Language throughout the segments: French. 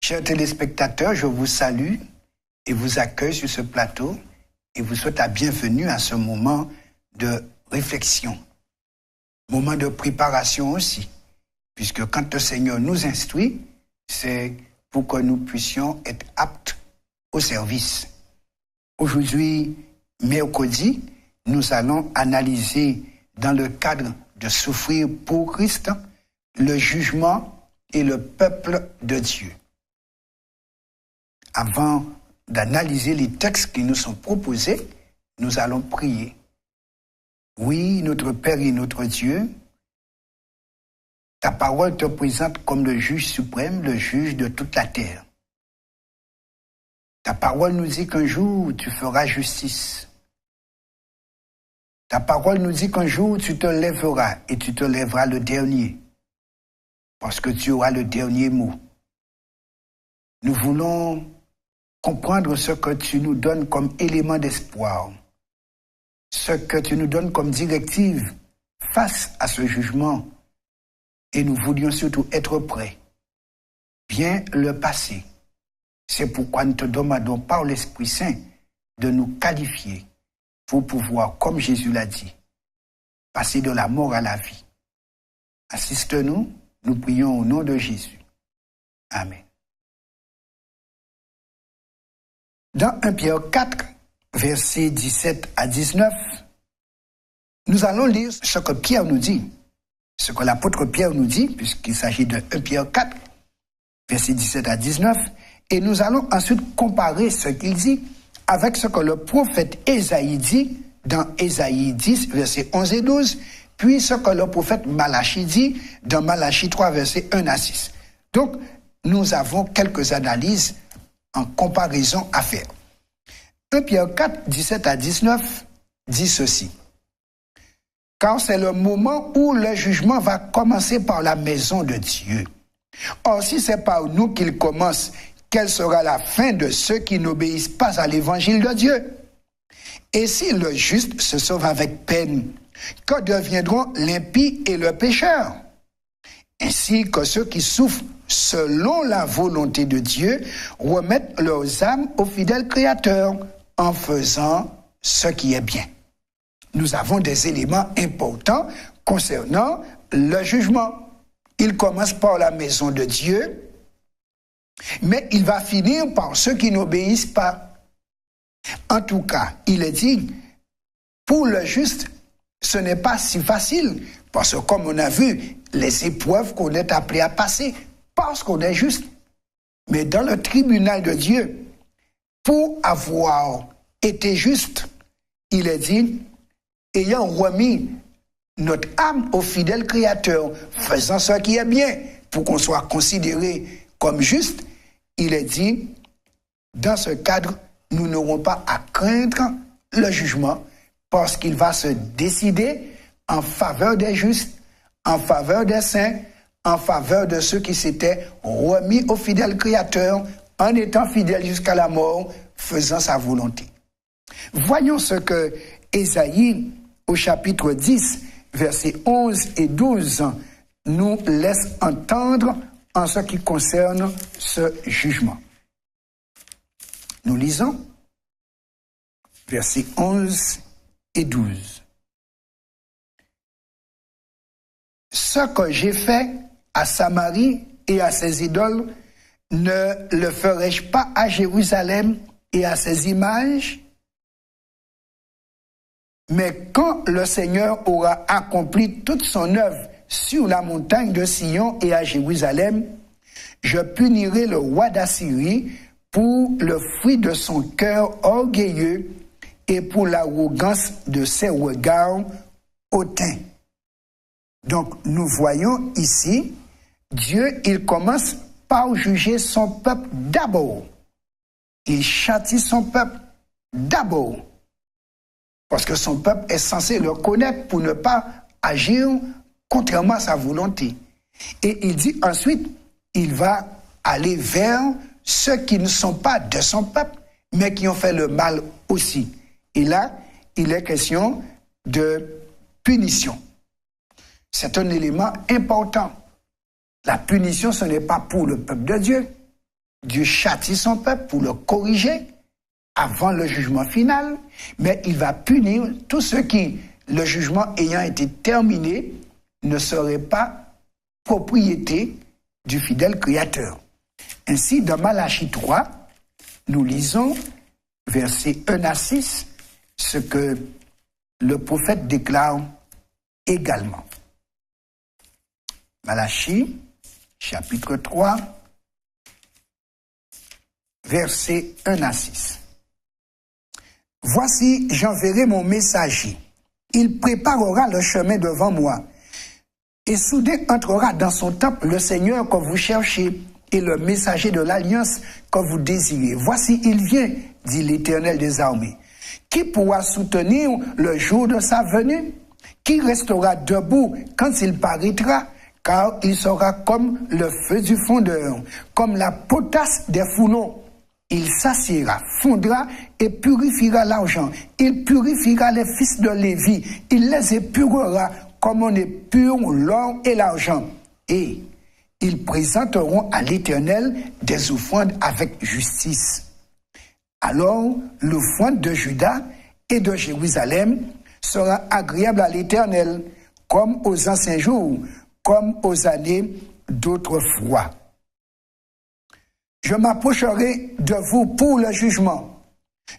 Chers téléspectateurs, je vous salue et vous accueille sur ce plateau et vous souhaite la bienvenue à ce moment de réflexion, moment de préparation aussi, puisque quand le Seigneur nous instruit, c'est pour que nous puissions être aptes au service. Aujourd'hui, mercredi, nous allons analyser dans le cadre de souffrir pour Christ le jugement et le peuple de Dieu. Avant d'analyser les textes qui nous sont proposés, nous allons prier. Oui, notre Père et notre Dieu, ta parole te présente comme le juge suprême, le juge de toute la terre. Ta parole nous dit qu'un jour, tu feras justice. Ta parole nous dit qu'un jour, tu te lèveras et tu te lèveras le dernier, parce que tu auras le dernier mot. Nous voulons comprendre ce que tu nous donnes comme élément d'espoir, ce que tu nous donnes comme directive face à ce jugement, et nous voulions surtout être prêts, bien le passer. C'est pourquoi nous te demandons par l'Esprit Saint de nous qualifier pour pouvoir, comme Jésus l'a dit, passer de la mort à la vie. Assiste-nous, nous prions au nom de Jésus. Amen. Dans 1 Pierre 4, versets 17 à 19, nous allons lire ce que Pierre nous dit, ce que l'apôtre Pierre nous dit, puisqu'il s'agit de 1 Pierre 4, versets 17 à 19, et nous allons ensuite comparer ce qu'il dit avec ce que le prophète Ésaïe dit dans Ésaïe 10, versets 11 et 12, puis ce que le prophète Malachie dit dans Malachie 3, versets 1 à 6. Donc, nous avons quelques analyses en comparaison à faire. 1 Pierre 4, 17 à 19 dit ceci. Car c'est le moment où le jugement va commencer par la maison de Dieu. Or, si c'est par nous qu'il commence, quelle sera la fin de ceux qui n'obéissent pas à l'évangile de Dieu? Et si le juste se sauve avec peine, que deviendront l'impie et le pécheur? Ainsi que ceux qui souffrent selon la volonté de Dieu remettent leurs âmes au fidèle Créateur en faisant ce qui est bien. Nous avons des éléments importants concernant le jugement. Il commence par la maison de Dieu, mais il va finir par ceux qui n'obéissent pas. En tout cas, il est dit, pour le juste, ce n'est pas si facile, parce que comme on a vu, les épreuves qu'on est appelé à passer, parce qu'on est juste. Mais dans le tribunal de Dieu, pour avoir été juste, il est dit, ayant remis notre âme au fidèle Créateur, faisant ce qui est bien, pour qu'on soit considéré comme juste, il est dit, dans ce cadre, nous n'aurons pas à craindre le jugement, parce qu'il va se décider en faveur des justes, en faveur des saints, en faveur de ceux qui s'étaient remis au fidèle Créateur, en étant fidèles jusqu'à la mort, faisant sa volonté. Voyons ce que Ésaïe, au chapitre 10, versets 11 et 12, nous laisse entendre en ce qui concerne ce jugement. Nous lisons versets 11 et 12. Ce que j'ai fait à Samarie et à ses idoles, ne le ferai-je pas à Jérusalem et à ses images? Mais quand le Seigneur aura accompli toute son œuvre sur la montagne de Sion et à Jérusalem, je punirai le roi d'Assyrie pour le fruit de son cœur orgueilleux et pour l'arrogance de ses regards hautains. Donc, nous voyons ici, Dieu, il commence par juger son peuple d'abord. Il châtie son peuple d'abord. Parce que son peuple est censé le connaître pour ne pas agir contrairement à sa volonté. Et il dit ensuite, il va aller vers ceux qui ne sont pas de son peuple, mais qui ont fait le mal aussi. Et là, il est question de punition. C'est un élément important. La punition, ce n'est pas pour le peuple de Dieu, Dieu châtie son peuple pour le corriger avant le jugement final, mais il va punir tous ceux qui, le jugement ayant été terminé, ne seraient pas propriété du fidèle Créateur. Ainsi, dans Malachie 3, nous lisons, versets 1 à 6, ce que le prophète déclare également. Malachie, chapitre 3, versets 1 à 6. Voici, j'enverrai mon messager. Il préparera le chemin devant moi. Et soudain entrera dans son temple le Seigneur que vous cherchez et le messager de l'alliance que vous désirez. Voici, il vient, dit l'Éternel des armées. Qui pourra soutenir le jour de sa venue? Qui restera debout quand il paraîtra? Car il sera comme le feu du fondeur, comme la potasse des foulons. Il s'assiera, fondra et purifiera l'argent. Il purifiera les fils de Lévi. Il les épurera comme on épure l'or et l'argent. Et ils présenteront à l'Éternel des offrandes avec justice. Alors l'offrande de Juda et de Jérusalem sera agréable à l'Éternel, comme aux anciens jours, comme aux années d'autrefois. Je m'approcherai de vous pour le jugement.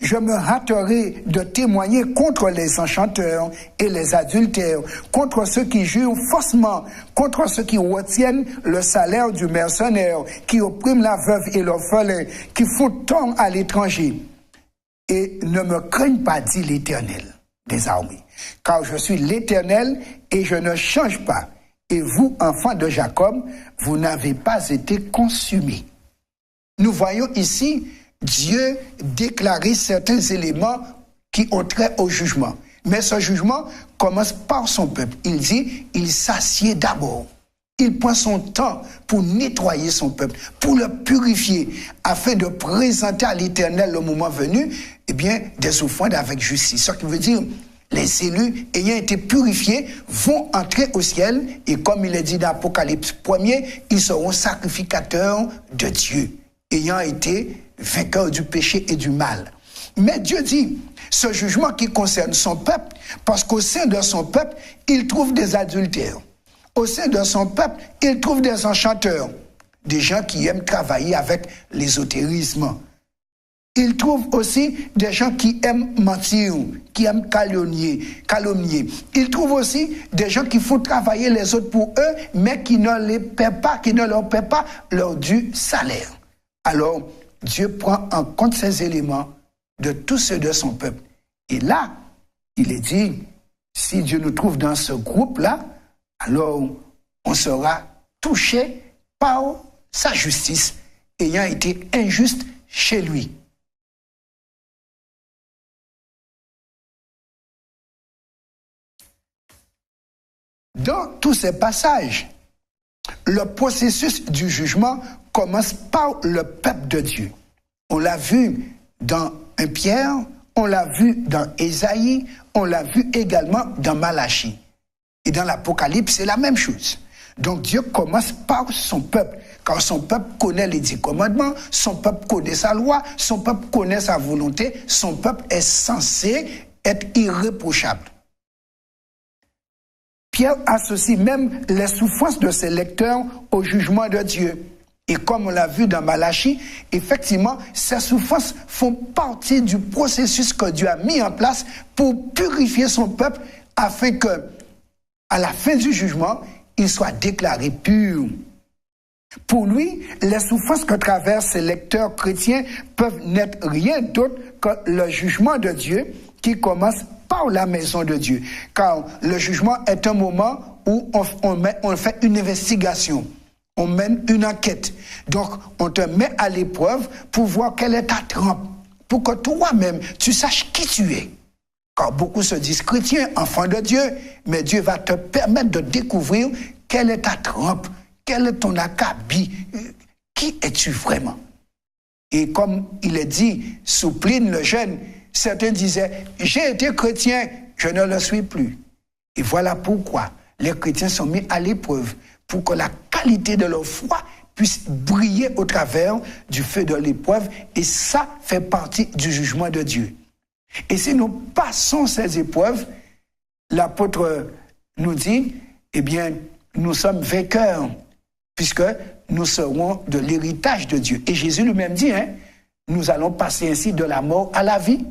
Je me hâterai de témoigner contre les enchanteurs et les adultères, contre ceux qui jurent faussement, contre ceux qui retiennent le salaire du mercenaire, qui oppriment la veuve et l'orphelin, qui font tort à l'étranger. Et ne me craignent pas, dit l'Éternel des armées, car je suis l'Éternel et je ne change pas. Et vous, enfants de Jacob, vous n'avez pas été consumés. Nous voyons ici Dieu déclarer certains éléments qui ont trait au jugement. Mais ce jugement commence par son peuple. Il dit, il s'assied d'abord. Il prend son temps pour nettoyer son peuple, pour le purifier, afin de présenter à l'Éternel le moment venu, des offrandes avec justice. Ce qui veut dire, les élus ayant été purifiés vont entrer au ciel et comme il est dit dans l'Apocalypse 1er, ils seront sacrificateurs de Dieu, ayant été vainqueurs du péché et du mal. Mais Dieu dit, ce jugement qui concerne son peuple, parce qu'au sein de son peuple, il trouve des adultères. Au sein de son peuple, il trouve des enchanteurs, des gens qui aiment travailler avec l'ésotérisme. Il trouve aussi des gens qui aiment mentir, qui aiment calomnier. Il trouve aussi des gens qui font travailler les autres pour eux, mais qui ne les paient pas, qui ne leur paient pas leur dû salaire. Alors, Dieu prend en compte ces éléments de tous ceux de son peuple. Et là, il est dit, si Dieu nous trouve dans ce groupe-là, alors on sera touché par sa justice, ayant été injuste chez lui. Dans tous ces passages, le processus du jugement commence par le peuple de Dieu. On l'a vu dans 1 Pierre, on l'a vu dans Ésaïe, on l'a vu également dans Malachie. Et dans l'Apocalypse, c'est la même chose. Donc Dieu commence par son peuple, car son peuple connaît les 10 commandements, son peuple connaît sa loi, son peuple connaît sa volonté, son peuple est censé être irréprochable. Pierre associe même les souffrances de ses lecteurs au jugement de Dieu. Et comme on l'a vu dans Malachie, effectivement, ces souffrances font partie du processus que Dieu a mis en place pour purifier son peuple afin que, à la fin du jugement, il soit déclaré pur. Pour lui, les souffrances que traversent ses lecteurs chrétiens peuvent n'être rien d'autre que le jugement de Dieu qui commence par la maison de Dieu. Car le jugement est un moment où on fait une investigation, on mène une enquête. Donc, on te met à l'épreuve pour voir quelle est ta trempe, pour que toi-même, tu saches qui tu es. Car beaucoup se disent chrétiens, enfants de Dieu, mais Dieu va te permettre de découvrir quelle est ta trempe, quel est ton acabit, qui es-tu vraiment? Et comme il est dit sous Pline le jeune, certains disaient, j'ai été chrétien, je ne le suis plus. Et voilà pourquoi les chrétiens sont mis à l'épreuve, pour que la qualité de leur foi puisse briller au travers du feu de l'épreuve, et ça fait partie du jugement de Dieu. Et si nous passons ces épreuves, l'apôtre nous dit, eh bien, nous sommes vainqueurs, puisque nous serons de l'héritage de Dieu. Et Jésus lui-même dit, nous allons passer ainsi de la mort à la vie.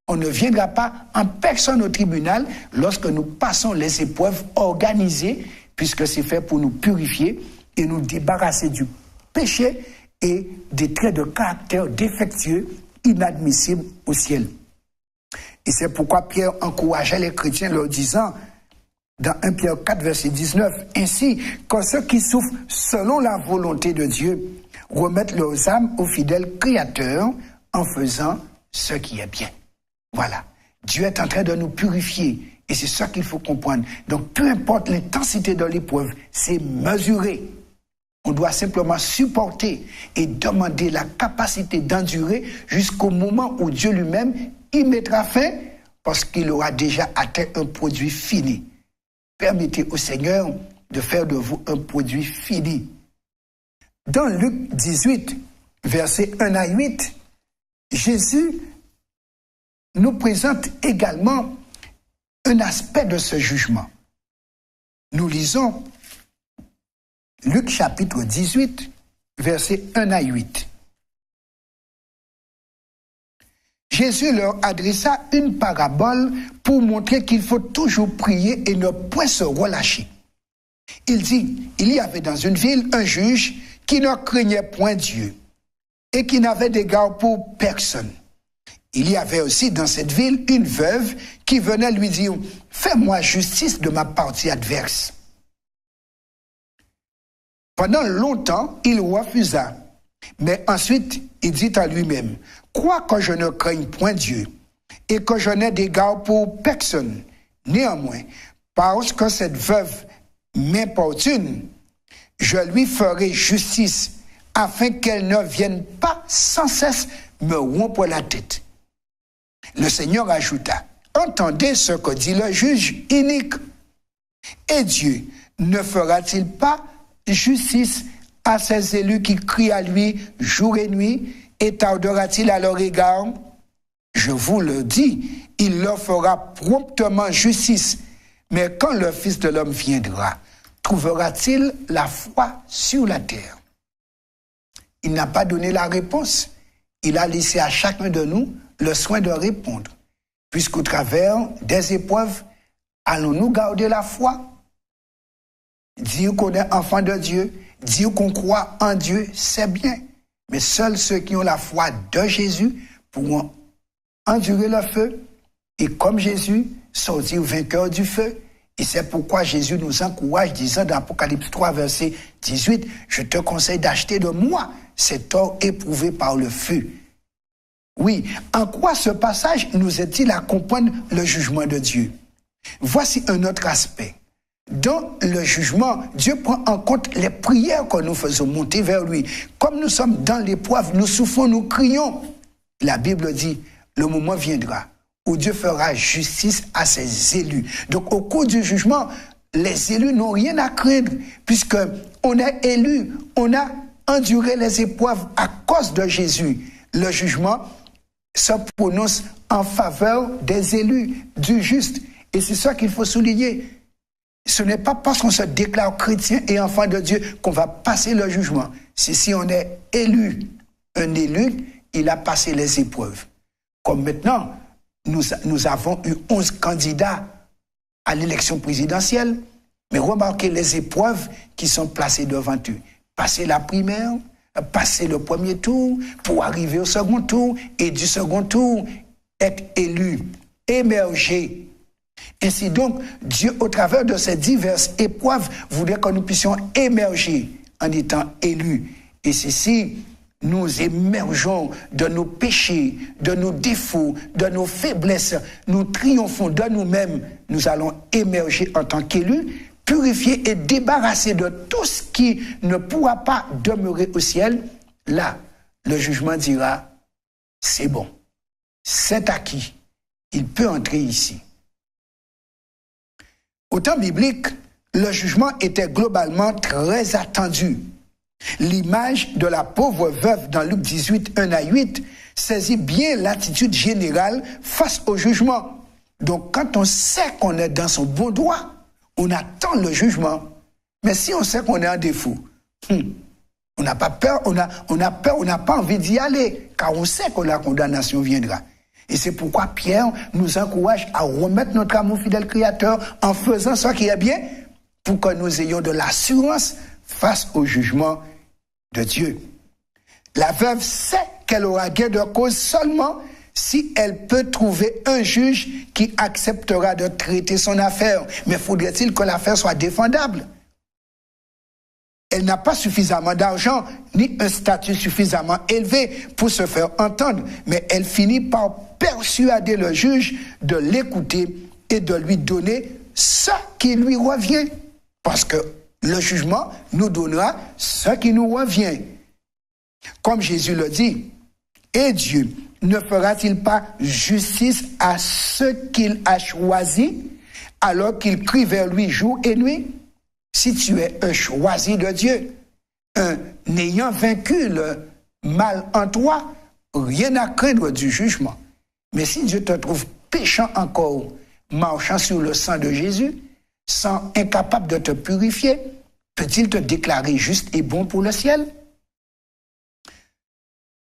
On ne viendra pas en personne au tribunal lorsque nous passons les épreuves organisées, puisque c'est fait pour nous purifier et nous débarrasser du péché et des traits de caractère défectueux, inadmissibles au ciel. Et c'est pourquoi Pierre encourageait les chrétiens leur disant, dans 1 Pierre 4, verset 19, « Ainsi, quand ceux qui souffrent selon la volonté de Dieu remettent leurs âmes au fidèle Créateur en faisant ce qui est bien. » Voilà. Dieu est en train de nous purifier. Et c'est ça qu'il faut comprendre. Donc, peu importe l'intensité de l'épreuve, c'est mesuré. On doit simplement supporter et demander la capacité d'endurer jusqu'au moment où Dieu lui-même y mettra fin, parce qu'il aura déjà atteint un produit fini. Permettez au Seigneur de faire de vous un produit fini. Dans Luc 18, versets 1 à 8, Jésus nous présente également un aspect de ce jugement. Nous lisons Luc chapitre 18, versets 1 à 8. Jésus leur adressa une parabole pour montrer qu'il faut toujours prier et ne point se relâcher. Il dit, il y avait dans une ville un juge qui ne craignait point Dieu et qui n'avait d'égard pour personne. Il y avait aussi dans cette ville une veuve qui venait lui dire, « Fais-moi justice de ma partie adverse. » Pendant longtemps, il refusa, mais ensuite il dit à lui-même, « Quoique je ne craigne point Dieu et que je n'ai d'égard pour personne, néanmoins, parce que cette veuve m'importune, je lui ferai justice afin qu'elle ne vienne pas sans cesse me rompre la tête. » Le Seigneur ajouta, « Entendez ce que dit le juge inique. Et Dieu ne fera-t-il pas justice à ses élus qui crient à lui jour et nuit, et tardera-t-il à leur égard? Je vous le dis, il leur fera promptement justice. Mais quand le Fils de l'homme viendra, trouvera-t-il la foi sur la terre? » Il n'a pas donné la réponse. Il a laissé à chacun de nous le soin de répondre. Puisqu'au travers des épreuves, allons-nous garder la foi? Dire qu'on est enfant de Dieu, dire qu'on croit en Dieu, c'est bien. Mais seuls ceux qui ont la foi de Jésus pourront endurer le feu et, comme Jésus, sortir vainqueur du feu. Et c'est pourquoi Jésus nous encourage, disant dans Apocalypse 3, verset 18, « Je te conseille d'acheter de moi cet or éprouvé par le feu. » Oui, en quoi ce passage nous aide-t-il à comprendre le jugement de Dieu? Voici un autre aspect. Dans le jugement, Dieu prend en compte les prières que nous faisons monter vers lui. Comme nous sommes dans l'épreuve, nous souffrons, nous crions. La Bible dit, le moment viendra où Dieu fera justice à ses élus. Donc au cours du jugement, les élus n'ont rien à craindre, puisqu'on est élus, on a enduré les épreuves à cause de Jésus. Le jugement se prononce en faveur des élus, du juste. Et c'est ça qu'il faut souligner. Ce n'est pas parce qu'on se déclare chrétien et enfant de Dieu qu'on va passer le jugement. C'est si on est élu. Un élu, il a passé les épreuves. Comme maintenant, nous avons eu 11 candidats à l'élection présidentielle, mais remarquez les épreuves qui sont placées devant eux. Passer la primaire, passer le premier tour, pour arriver au second tour, et du second tour, être élu, émerger. Ainsi donc, Dieu, au travers de ces diverses épreuves, voudrait que nous puissions émerger en étant élus. Et ceci, nous émergeons de nos péchés, de nos défauts, de nos faiblesses, nous triomphons de nous-mêmes, nous allons émerger en tant qu'élus, purifiés et débarrassés de tout ce qui ne pourra pas demeurer au ciel. Là, le jugement dira, c'est bon, c'est acquis, il peut entrer ici. Au temps biblique, le jugement était globalement très attendu. L'image de la pauvre veuve dans Luc 18, 1 à 8, saisit bien l'attitude générale face au jugement. Donc, quand on sait qu'on est dans son bon droit, on attend le jugement. Mais si on sait qu'on est en défaut, on n'a pas peur, on n'a pas envie d'y aller, car on sait que la condamnation viendra. Et c'est pourquoi Pierre nous encourage à remettre notre amour fidèle Créateur en faisant ce qui est bien, pour que nous ayons de l'assurance face au jugement de Dieu. La veuve sait qu'elle aura gain de cause seulement si elle peut trouver un juge qui acceptera de traiter son affaire. Mais faudrait-il que l'affaire soit défendable? Elle n'a pas suffisamment d'argent, ni un statut suffisamment élevé pour se faire entendre, mais elle finit par persuader le juge de l'écouter et de lui donner ce qui lui revient. Parce que le jugement nous donnera ce qui nous revient. Comme Jésus le dit, et Dieu ne fera-t-il pas justice à ceux qu'il a choisis, alors qu'il crie vers lui jour et nuit? Si tu es un choisi de Dieu, un ayant vaincu le mal en toi, rien à craindre du jugement. Mais si Dieu te trouve péchant encore, marchant sur le sang de Jésus, sans incapable de te purifier, peut-il te déclarer juste et bon pour le ciel?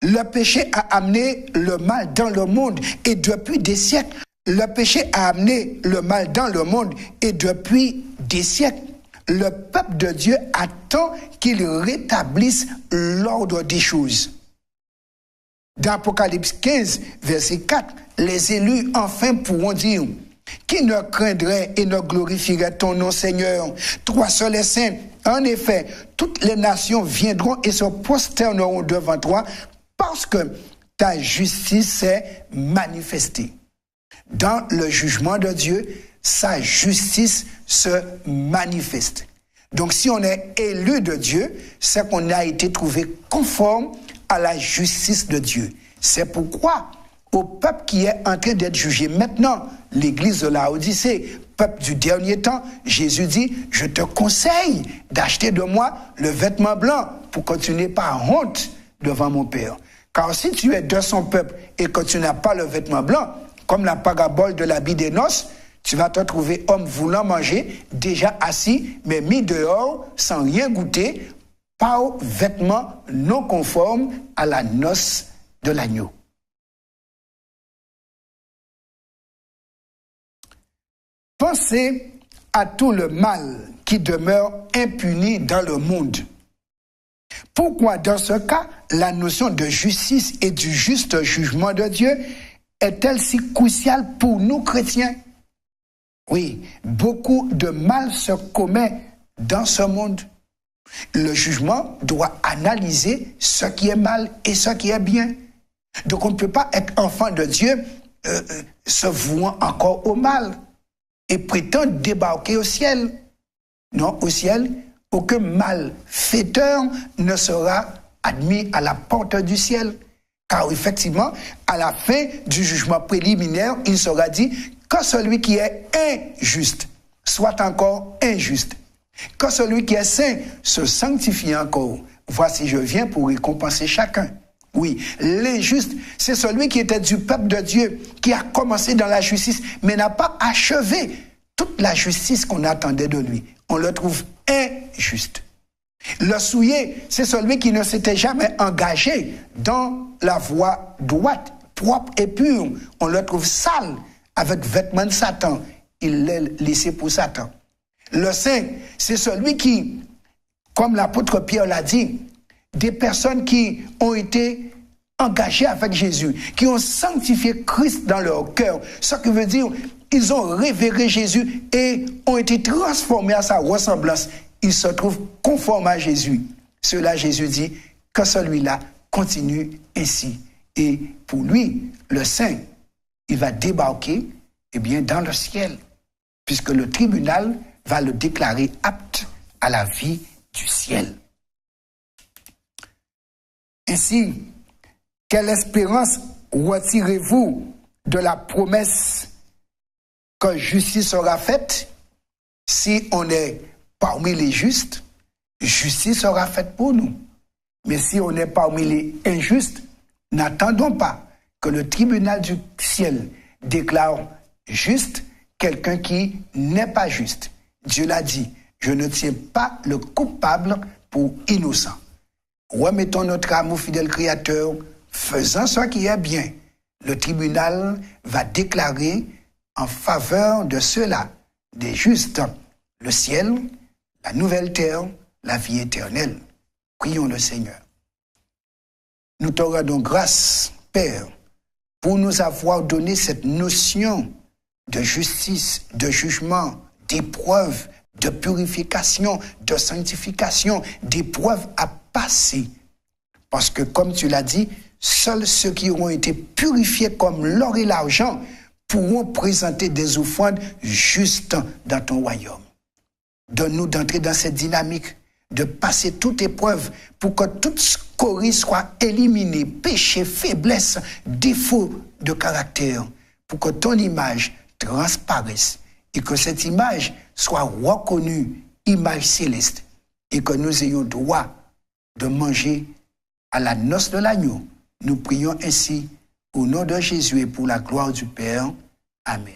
Le péché a amené le mal dans le monde et depuis des siècles. Le péché a amené le mal dans le monde et depuis des siècles. Le peuple de Dieu attend qu'il rétablisse l'ordre des choses. Dans Apocalypse 15, verset 4, les élus enfin pourront dire: qui ne craindrait et ne glorifierait ton nom, Seigneur? Toi seul es saint. En effet, toutes les nations viendront et se prosterneront devant toi parce que ta justice s'est manifestée. Dans le jugement de Dieu, sa justice se manifeste. Donc si on est élu de Dieu, c'est qu'on a été trouvé conforme à la justice de Dieu. C'est pourquoi au peuple qui est en train d'être jugé maintenant, l'église de Laodicée, peuple du dernier temps, Jésus dit: je te conseille d'acheter de moi le vêtement blanc pour que tu n'aies pas honte devant mon Père. Car si tu es de son peuple et que tu n'as pas le vêtement blanc, comme la parabole de l'habit des noces, tu vas te trouver homme voulant manger, déjà assis, mais mis dehors, sans rien goûter, par vêtements non conformes à la noce de l'agneau. Pensez à tout le mal qui demeure impuni dans le monde. Pourquoi, dans ce cas, la notion de justice et du juste jugement de Dieu est-elle si cruciale pour nous chrétiens? Oui, beaucoup de mal se commet dans ce monde. Le jugement doit analyser ce qui est mal et ce qui est bien. Donc on ne peut pas être enfant de Dieu se vouant encore au mal et prétendre débarquer au ciel. Non, au ciel, aucun malfaiteur ne sera admis à la porte du ciel. Car effectivement, à la fin du jugement préliminaire, il sera dit que celui qui est injuste soit encore injuste. Que celui qui est saint se sanctifie encore. Voici, je viens pour récompenser chacun. Oui, l'injuste, c'est celui qui était du peuple de Dieu, qui a commencé dans la justice, mais n'a pas achevé toute la justice qu'on attendait de lui. On le trouve injuste. Le souillé, c'est celui qui ne s'était jamais engagé dans la voie droite, propre et pure. On le trouve sale, avec vêtements de Satan. Il l'est laissé pour Satan. Le saint, c'est celui qui, comme l'apôtre Pierre l'a dit, des personnes qui ont été engagées avec Jésus, qui ont sanctifié Christ dans leur cœur. Ce qui veut dire, ils ont révéré Jésus et ont été transformés à sa ressemblance. Ils se trouvent conformes à Jésus. Cela, Jésus dit que celui-là continue ainsi. Et pour lui, le saint, il va débarquer dans le ciel, puisque le tribunal va le déclarer apte à la vie du ciel. Ainsi, quelle espérance retirez-vous de la promesse que justice sera faite? Si on est parmi les justes, justice sera faite pour nous. Mais si on est parmi les injustes, n'attendons pas que le tribunal du ciel déclare juste quelqu'un qui n'est pas juste. Dieu l'a dit, je ne tiens pas le coupable pour innocent. Remettons notre âme au fidèle Créateur, faisant ce qui est bien. Le tribunal va déclarer en faveur de ceux-là, des justes, le ciel, la nouvelle terre, la vie éternelle. Prions le Seigneur. Nous te rendons grâce, Père, pour nous avoir donné cette notion de justice, de jugement, d'épreuve, de purification, de sanctification, d'épreuve à passer. Parce que, comme tu l'as dit, seuls ceux qui auront été purifiés comme l'or et l'argent pourront présenter des offrandes justes dans ton royaume. Donne-nous d'entrer dans cette dynamique, de passer toute épreuve pour que toute scorie soit éliminée, péché, faiblesse, défaut de caractère, pour que ton image transparaisse et que cette image soit reconnue, image céleste, et que nous ayons droit de manger à la noce de l'agneau. Nous prions ainsi au nom de Jésus et pour la gloire du Père. Amen.